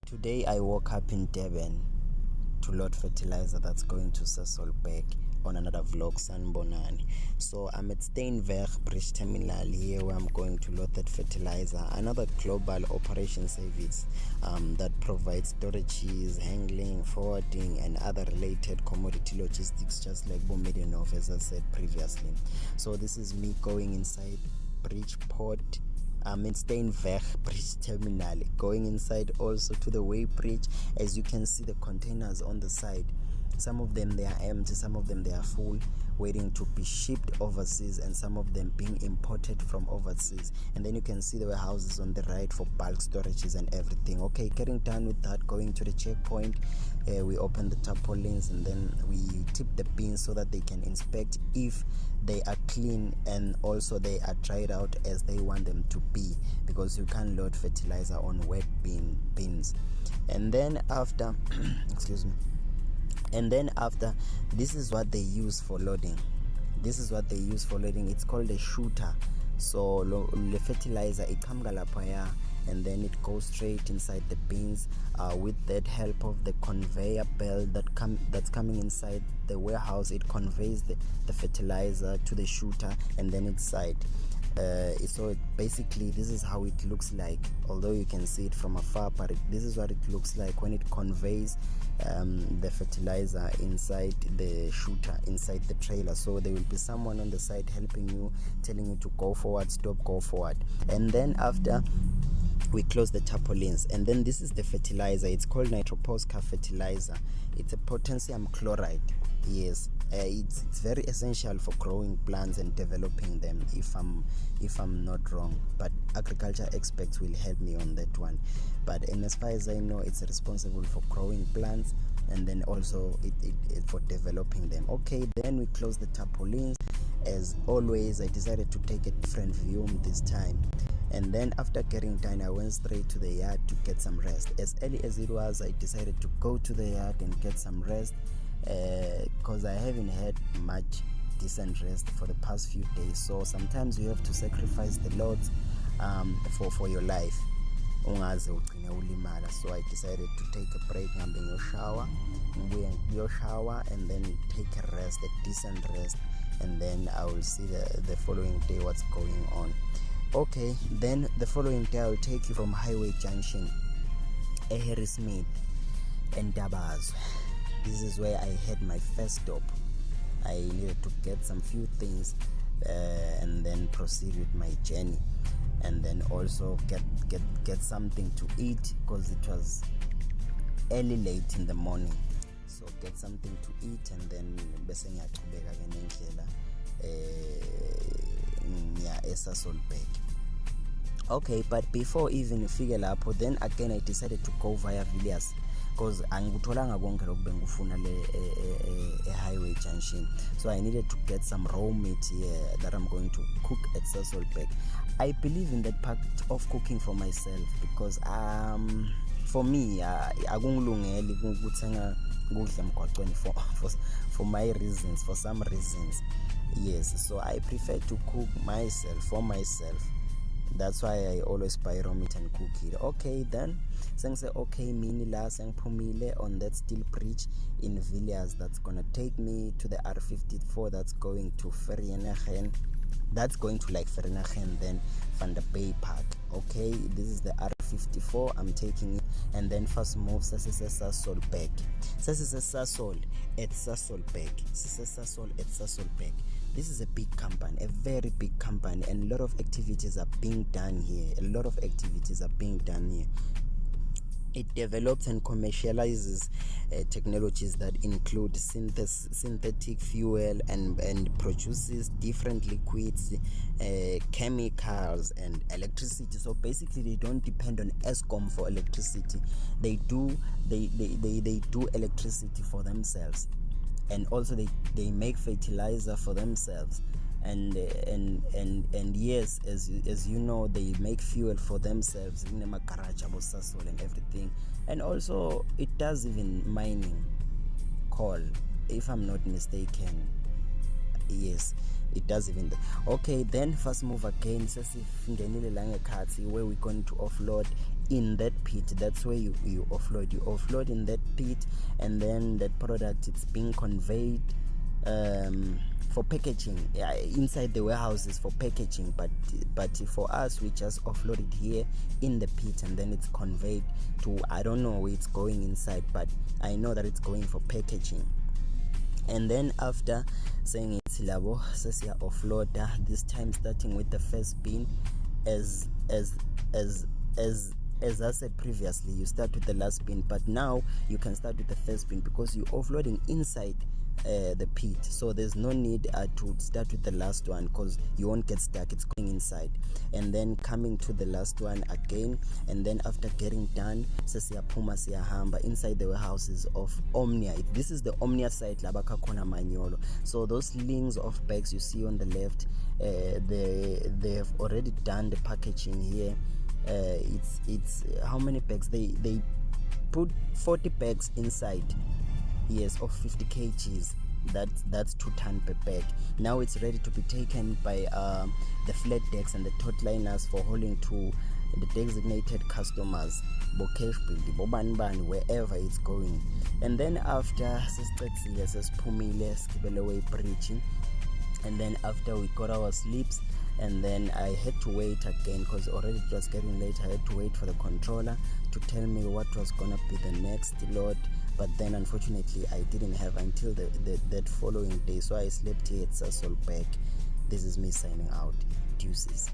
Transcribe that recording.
Today I woke up in Durban to load fertilizer that's going to Sasolburg on another vlog, Sanbonani. So I'm at Steenweg Bridge Terminal here where I'm going to load that fertilizer, another global operation service that provides storages, handling, forwarding and other related commodity logistics, just like Boumedienow, as I said previously. So this is me going inside Bridgeport. I'm in Steenweg Bridge Terminal, going inside also to the Way Bridge. As you can see, the containers on the side, some of them they are empty, some of them they are full, waiting to be shipped overseas, and some of them being imported from overseas. And then you can see the warehouses on the right for bulk storages and everything. Okay, getting done with that, going to the checkpoint, we open the tarpaulins and then we tip the bins so that they can inspect if they are clean and also they are dried out as they want them to be, because you can't load fertilizer on wet bins. And then after excuse me, and then after, this is what they use for loading. It's called a shooter. So the fertilizer it comes lapaya, and then it goes straight inside the bins with that help of the conveyor belt that's coming inside the warehouse. It conveys the fertilizer to the shooter and then inside. So basically this is how it looks like, although you can see it from afar, but this is what it looks like when it conveys the fertilizer inside the shooter, inside the trailer. So there will be someone on the side helping you, telling you to go forward, stop, go forward. And then after, we close the tarpaulins, and then this is the fertilizer. It's called Nitroposca fertilizer. It's a potassium chloride. Yes, it's very essential for growing plants and developing them, if I'm not wrong, but agriculture experts will help me on that one. But and as far as I know, it's responsible for growing plants and then also it for developing them. Okay, then we close the tarpaulins. As always, I decided to take a different view this time. And then after getting done, I went straight to the yard to get some rest. As early as it was, I decided to go to the yard and get some rest, because I haven't had much decent rest for the past few days. So sometimes you have to sacrifice the loads for your life. So I decided to take a break, and then shower and then take a rest, a decent rest, and then I will see the following day what's going on. Okay, then the following day I will take you from Highway Junction, Harrismith and Dabazwe. This is where I had my first stop. I needed to get some few things and then proceed with my journey, and then also get something to eat, because it was early late in the morning. So get something to eat, and then bese ngiyaqhubeka ke nendlela eSasolburg. Okay, but before even ufike lapho, then again I decided to go via Villiers, because angikutholanga konke lokhu bengifuna le Highway Junction. So I needed to get some raw meat here that I'm going to cook at Sasolburg. I believe in that part of cooking for myself, because for me akungilungeli ukuthenga ukudla emgwaqweni for my reasons, for some reasons. Yes, so I prefer to cook myself for myself. That's why I always buy raw meat and cook it. Okay, then say okay, mini la sengphumile on that steel bridge in Villiers. That's gonna take me to the R54 that's going to Vereeniging. That's going to like Vereeniging, then Van der Bay Park. Okay, this is the R54. I'm taking it, and then first move Sasolburg. Sasol at Sasolburg. This is a big company, a very big company, and a lot of activities are being done here. It develops and commercializes technologies that include synthetic fuel and produces different liquids, chemicals and electricity. So basically they don't depend on Eskom for electricity. They do electricity for themselves, and also they make fertilizer for themselves. And yes, as you know, they make fuel for themselves in the garage and everything. And also it does even mining, coal, if I'm not mistaken. Yes, it does even. Okay, then first move again, where we're going to offload in that pit. That's where you offload in that pit, and then that product, it's being conveyed for packaging inside the warehouses for packaging, but for us, we just offload it here in the pit, and then it's conveyed to, I don't know where it's going inside, but I know that it's going for packaging. And then after saying it's labo sesia offload, this time starting with the first bin. As I said previously, you start with the last bin, but now you can start with the first bin because you're offloading inside the pit, so there's no need to start with the last one because you won't get stuck, it's going inside. And then coming to the last one again, and then after getting done, sesiyaphuma siyahamba inside the warehouses of Omnia. This is the Omnia site labaka khona Manyolo. So those links of bags you see on the left, they have already done the packaging here. It's how many bags? They put 40 bags inside, yes, of 50 kgs. That's 2 tons per bag. Now it's ready to be taken by the flat decks and the tot liners for hauling to the designated customers, wherever it's going. And then after bridging, and then after we got our sleeps, and then I had to wait again because already it was getting late. I had to wait for the controller to tell me what was gonna be the next load, but then unfortunately I didn't have until that following day, so I slept here at Sasolburg. This is me signing out. Deuces.